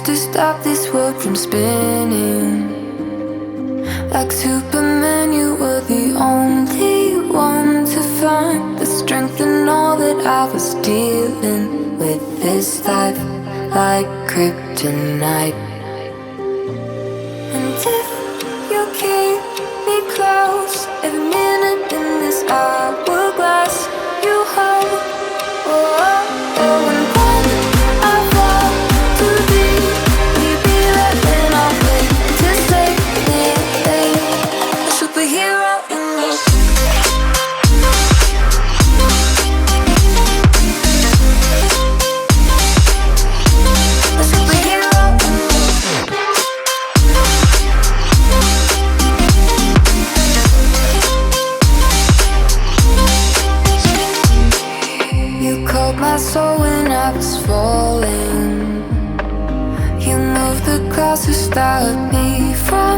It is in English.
to stop this world from spinning. Like Superman, you were the only one to find the strength in all that I was dealing with. This life like kryptonite. And if you keep me close, every minute in this hourglass you hold. Oh, oh, oh, and when I fall too deep, will you be there when I wait to save me? A superhero in me. A superhero in me. You called my soul when I was falling. You moved the clouds to stop me from